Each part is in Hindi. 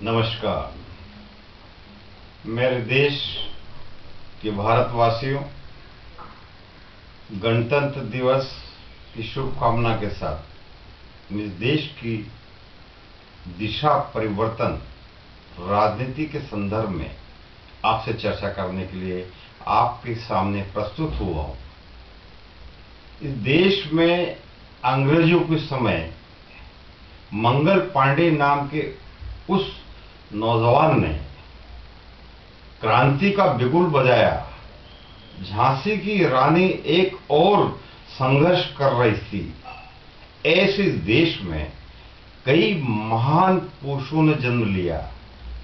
नमस्कार। मेरे देश के भारतवासियों, गणतंत्र दिवस की शुभकामना के साथ इस देश की दिशा परिवर्तन राजनीति के संदर्भ में आपसे चर्चा करने के लिए आपके सामने प्रस्तुत हुआ हूं। इस देश में अंग्रेजों के समय मंगल पांडे नाम के उस नौजवान ने क्रांति का बिगुल बजाया। झांसी की रानी एक और संघर्ष कर रही थी। ऐसे देश में कई महान पुरुषों ने जन्म लिया,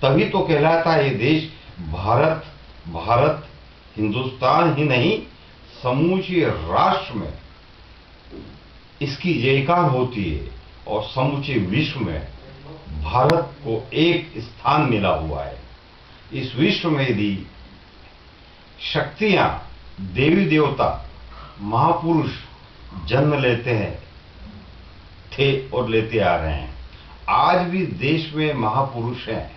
तभी तो कहलाता है ये देश भारत। भारत हिंदुस्तान ही नहीं, समूचे राष्ट्र में इसकी जयकार होती है और समूचे विश्व में भारत को एक स्थान मिला हुआ है। इस विश्व में यदि शक्तियां, देवी देवता, महापुरुष जन्म लेते हैं थे और लेते आ रहे हैं। आज भी देश में महापुरुष हैं,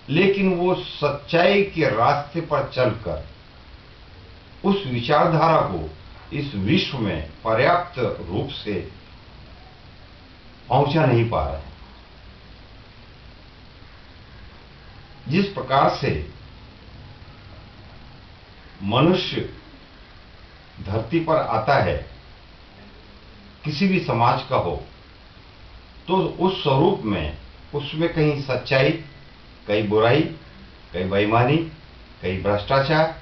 लेकिन वो सच्चाई के रास्ते पर चलकर उस विचारधारा को इस विश्व में पर्याप्त रूप से पहुंचा नहीं पा रहे हैं। जिस प्रकार से मनुष्य धरती पर आता है, किसी भी समाज का हो, तो उस स्वरूप में उसमें कहीं सच्चाई, कहीं बुराई, कहीं बेईमानी, कहीं भ्रष्टाचार,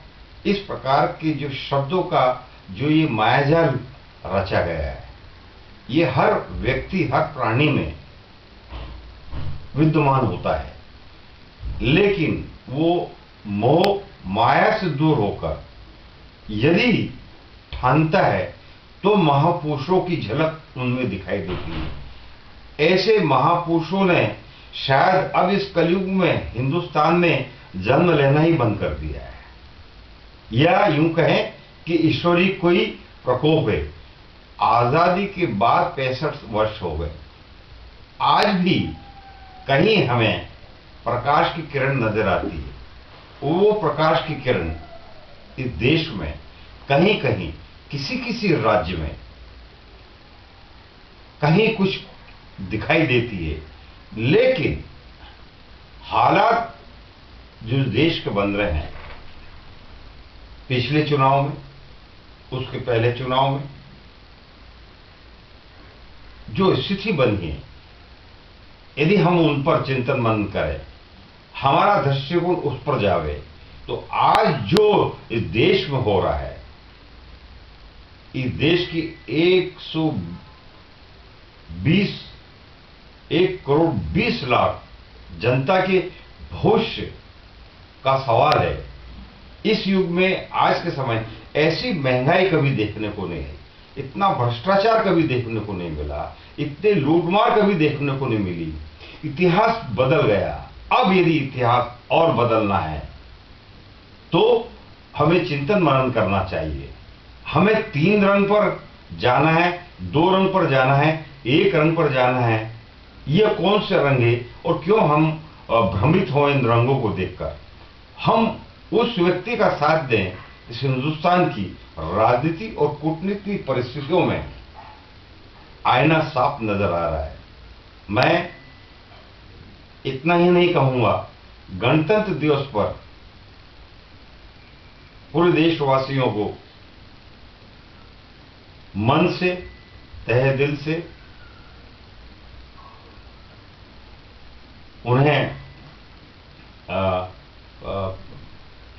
इस प्रकार के जो शब्दों का जो ये मायाजाल रचा गया है, ये हर व्यक्ति, हर प्राणी में विद्यमान होता है। लेकिन वो मोह माया से दूर होकर यदि ठानता है तो महापुरुषों की झलक उनमें दिखाई देती है। ऐसे महापुरुषों ने शायद अब इस कलयुग में हिंदुस्तान में जन्म लेना ही बंद कर दिया है, या यूं कहें कि ईश्वरीय कोई प्रकोप है। आजादी के बाद 65 वर्ष हो गए, आज भी कहीं हमें प्रकाश की किरण नजर आती है। वो प्रकाश की किरण इस देश में कहीं कहीं, किसी किसी राज्य में कहीं कुछ दिखाई देती है, लेकिन हालात जो देश के बन रहे हैं, पिछले चुनाव में, उसके पहले चुनाव में जो स्थिति बनी है, यदि हम उन पर चिंतन मनन करें, हमारा दृष्टिकोण उस पर जावे, तो आज जो इस देश में हो रहा है, इस देश की 1 करोड़ 20 लाख जनता के भविष्य का सवाल है। इस युग में, आज के समय, ऐसी महंगाई कभी देखने को नहीं है, इतना भ्रष्टाचार कभी देखने को नहीं मिला, इतने लूटमार कभी देखने को नहीं मिली। इतिहास बदल गया। अब यदि इतिहास और बदलना है तो हमें चिंतन मनन करना चाहिए। हमें 3 रंग पर जाना है, 2 रंग पर जाना है, 1 रंग पर जाना है। ये कौन से रंग है और क्यों हम भ्रमित हो इन रंगों को देखकर? हम उस व्यक्ति का साथ दें इस हिंदुस्तान की राजनीति और कूटनीति परिस्थितियों में आईना साफ नजर आ रहा है। मैं इतना ही नहीं कहूंगा, गणतंत्र दिवस पर पूरे देशवासियों को मन से, तहे दिल से उन्हें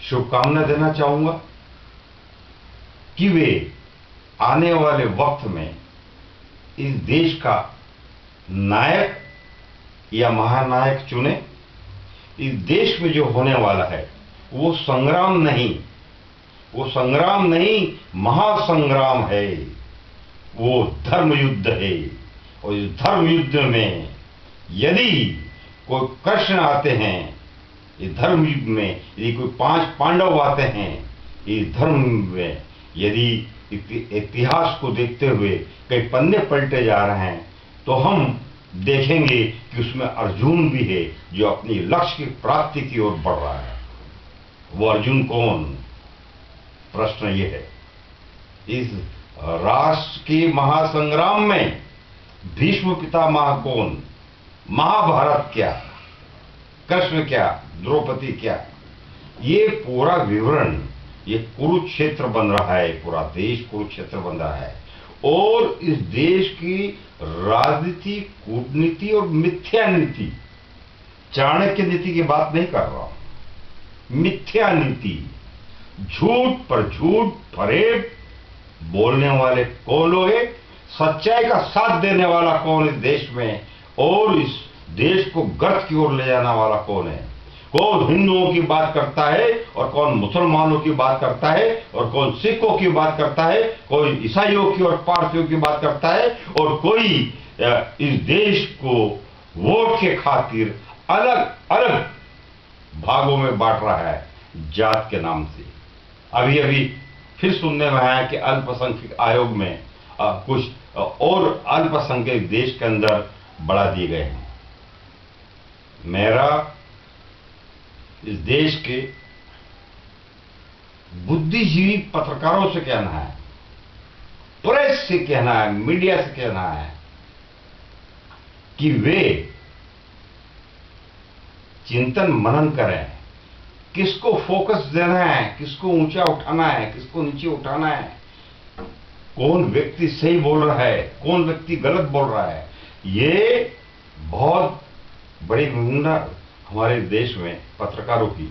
शुभकामना देना चाहूंगा कि वे आने वाले वक्त में इस देश का नायक या महानायक चुने। इस देश में जो होने वाला है वो संग्राम नहीं, महासंग्राम है, वो धर्म युद्ध है। और इस धर्म युद्ध में यदि कोई कृष्ण आते हैं, इस धर्म युद्ध में यदि कोई 5 पांडव आते हैं, इस धर्म में यदि इतिहास को देखते हुए कई पन्ने पलटे जा रहे हैं, तो हम देखेंगे कि उसमें अर्जुन भी है जो अपनी लक्ष्य की प्राप्ति की ओर बढ़ रहा है। वो अर्जुन कौन? प्रश्न ये है। इस राष्ट्र के महासंग्राम में भीष्म पितामह कौन? महाभारत क्या, कृष्ण क्या, द्रौपदी क्या? ये पूरा विवरण, ये कुरुक्षेत्र बन रहा है, पूरा देश कुरुक्षेत्र बन रहा है। और इस देश की राजनीति, कूटनीति और मिथ्या नीति, चाणक्य नीति की बात नहीं कर रहा हूं, मिथ्या नीति, झूठ पर झूठ, फरेब बोलने वाले कौन लोग हैं, सच्चाई का साथ देने वाला कौन इस देश में, और इस देश को गर्त की ओर ले जाने वाला कौन है? कौन हिंदुओं की बात करता है और कौन मुसलमानों की बात करता है, और कौन सिखों की बात करता है, कोई ईसाइयों की और पारसियों की बात करता है, और कोई इस देश को वोट के खातिर अलग अलग भागों में बांट रहा है जात के नाम से। अभी अभी फिर सुनने में आया कि अल्पसंख्यक आयोग में कुछ और अल्पसंख्यक देश के अंदर बढ़ा दिए गए हैं। मेरा इस देश के बुद्धिजीवी पत्रकारों से कहना है, प्रेस से कहना है, मीडिया से कहना है कि वे चिंतन मनन करें, किसको फोकस देना है, किसको ऊंचा उठाना है, किसको नीचे उठाना है, कौन व्यक्ति सही बोल रहा है, कौन व्यक्ति गलत बोल रहा है। ये बहुत बड़ी भूमिका हमारे देश में पत्रकारों की,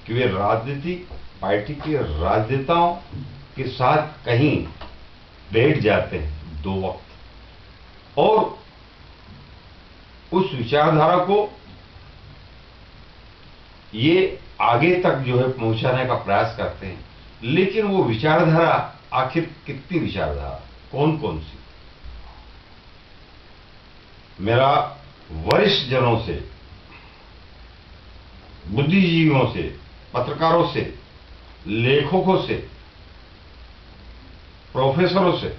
कि वे राजनीतिक पार्टी के राजनेताओं के साथ कहीं बैठ जाते हैं दो वक्त, और उस विचारधारा को ये आगे तक जो है पहुंचाने का प्रयास करते हैं। लेकिन वो विचारधारा आखिर कितनी विचारधारा, कौन कौन सी? मेरा वरिष्ठ जनों से, बुद्धिजीवियों से, पत्रकारों से, लेखकों से, प्रोफेसरों से,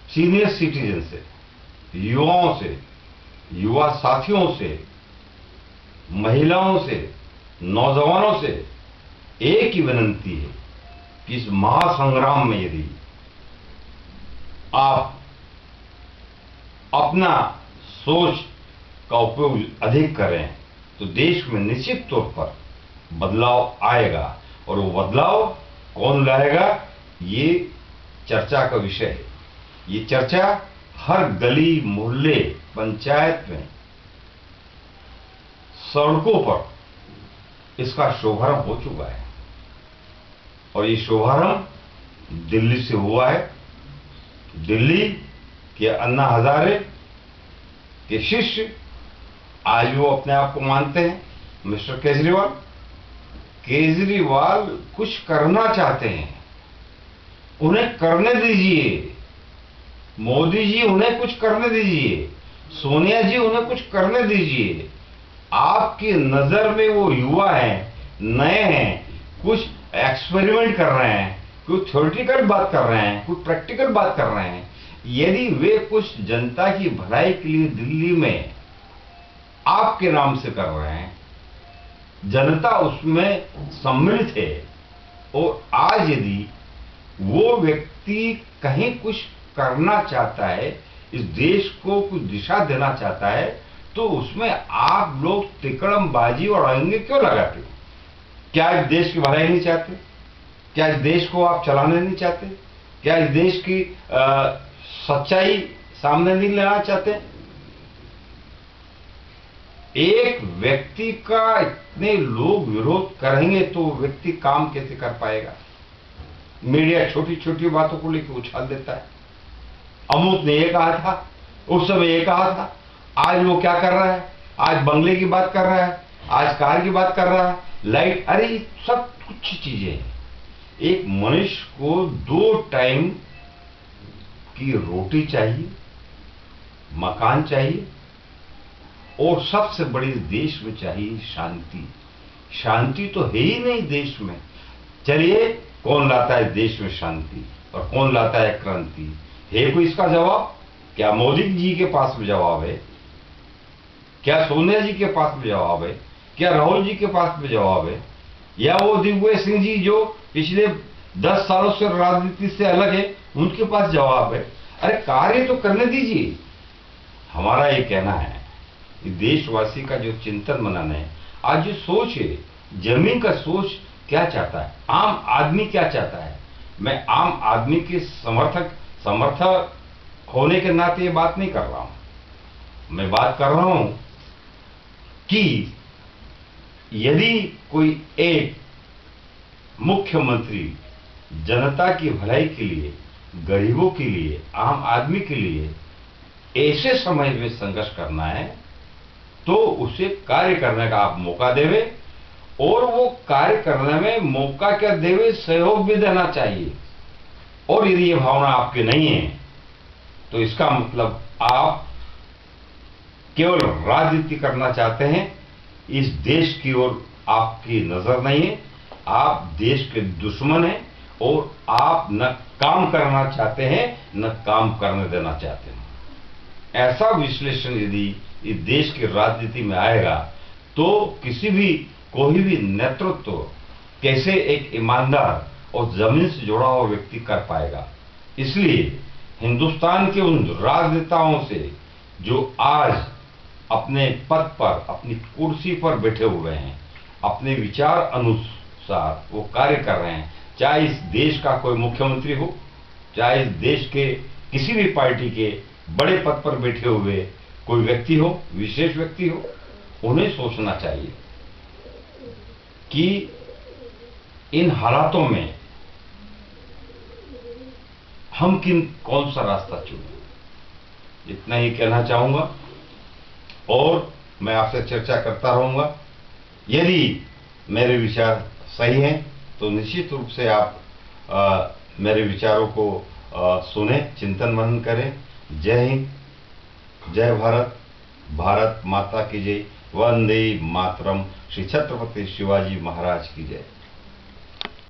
सीनियर सिटीजन से, युवाओं से, युवा साथियों से, महिलाओं से, नौजवानों से एक ही विनती है कि इस महासंग्राम में यदि आप अपना सोच का उपयोग अधिक करें तो देश में निश्चित तौर पर बदलाव आएगा। और वो बदलाव कौन लाएगा, ये चर्चा का विषय है। ये चर्चा हर गली, मोहल्ले, पंचायत में, सड़कों पर इसका शुभारंभ हो चुका है। और ये शुभारंभ दिल्ली से हुआ है। दिल्ली के अन्ना हजारे के शिष्य, आज वो अपने आप को मानते हैं मिस्टर केजरीवाल। केजरीवाल कुछ करना चाहते हैं, उन्हें करने दीजिए। मोदी जी उन्हें कुछ करने दीजिए, सोनिया जी उन्हें कुछ करने दीजिए। आपकी नजर में वो युवा हैं, नए हैं, कुछ एक्सपेरिमेंट कर रहे हैं, कुछ थ्योरेटिकल बात कर रहे हैं, कुछ प्रैक्टिकल बात कर रहे हैं। यदि वे कुछ जनता की भलाई के लिए दिल्ली में आपके नाम से कर रहे हैं, जनता उसमें सम्मिलित है, और आज यदि वो व्यक्ति कहीं कुछ करना चाहता है, इस देश को कुछ दिशा देना चाहता है, तो उसमें आप लोग तिकड़मबाजी और अंगे क्यों लगाते हो? क्या इस देश की भलाई नहीं चाहते? क्या इस देश को आप चलाने नहीं चाहते? क्या इस देश की सच्चाई सामने नहीं लाना चाहते? एक व्यक्ति का इतने लोग विरोध करेंगे तो व्यक्ति काम कैसे कर पाएगा? मीडिया छोटी छोटी बातों को लेकर उछाल देता है। अमूत ने ये कहा था, उस समय ये कहा था, आज वो क्या कर रहा है? आज बंगले की बात कर रहा है, आज कार की बात कर रहा है, लाइट, अरे सब कुछ चीजें हैं। एक मनुष्य को 2 टाइम की रोटी चाहिए, मकान चाहिए, और सबसे बड़ी देश में चाहिए शांति। शांति तो है ही नहीं देश में। चलिए, कौन लाता है देश में शांति और कौन लाता है क्रांति? है कोई इसका जवाब? क्या मोदी जी के पास में जवाब है? क्या सोनिया जी के पास में जवाब है? क्या राहुल जी के पास में जवाब है? या वो दिग्विजय सिंह जी जो पिछले 10 सालों से राजनीति से अलग है, उनके पास जवाब है? अरे कार्य तो करने दीजिए। हमारा ये कहना है कि देशवासी का जो चिंतन मनन है, आज जो सोच है, जमीन का सोच क्या चाहता है, आम आदमी क्या चाहता है। मैं आम आदमी के समर्थक होने के नाते ये बात नहीं कर रहा हूं। मैं बात कर रहा हूं कि यदि कोई एक मुख्यमंत्री जनता की भलाई के लिए, गरीबों के लिए, आम आदमी के लिए ऐसे समय में संघर्ष करना है, तो उसे कार्य करने का आप मौका देवे, और वो कार्य करने में मौका क्या देवे, सहयोग भी देना चाहिए। और यदि ये भावना आपकी नहीं है, तो इसका मतलब आप केवल राजनीति करना चाहते हैं, इस देश की ओर आपकी नजर नहीं है, आप देश के दुश्मन हैं, और आप न काम करना चाहते हैं, न काम करने देना चाहते हैं। ऐसा विश्लेषण यदि इस देश की राजनीति में आएगा, तो कोई भी नेतृत्व कैसे एक ईमानदार और जमीन से जुड़ा हुआ व्यक्ति कर पाएगा। इसलिए हिंदुस्तान के उन राजनेताओं से जो आज अपने पद पर, अपनी कुर्सी पर बैठे हुए हैं, अपने विचार अनुसार वो कार्य कर रहे हैं, चाहे इस देश का कोई मुख्यमंत्री हो, चाहे इस देश के किसी भी पार्टी के बड़े पद पर बैठे हुए कोई व्यक्ति हो, विशेष व्यक्ति हो, उन्हें सोचना चाहिए कि इन हालातों में हम कौन सा रास्ता चुनें। इतना ही कहना चाहूंगा, और मैं आपसे चर्चा करता रहूंगा। यदि मेरे विचार सही हैं, तो निश्चित रूप से आप मेरे विचारों को सुने, चिंतन मनन करें। जय हिंद, जय भारत, भारत माता की जय, वंदे मातरम। श्री छत्रपति शिवाजी महाराज की जय।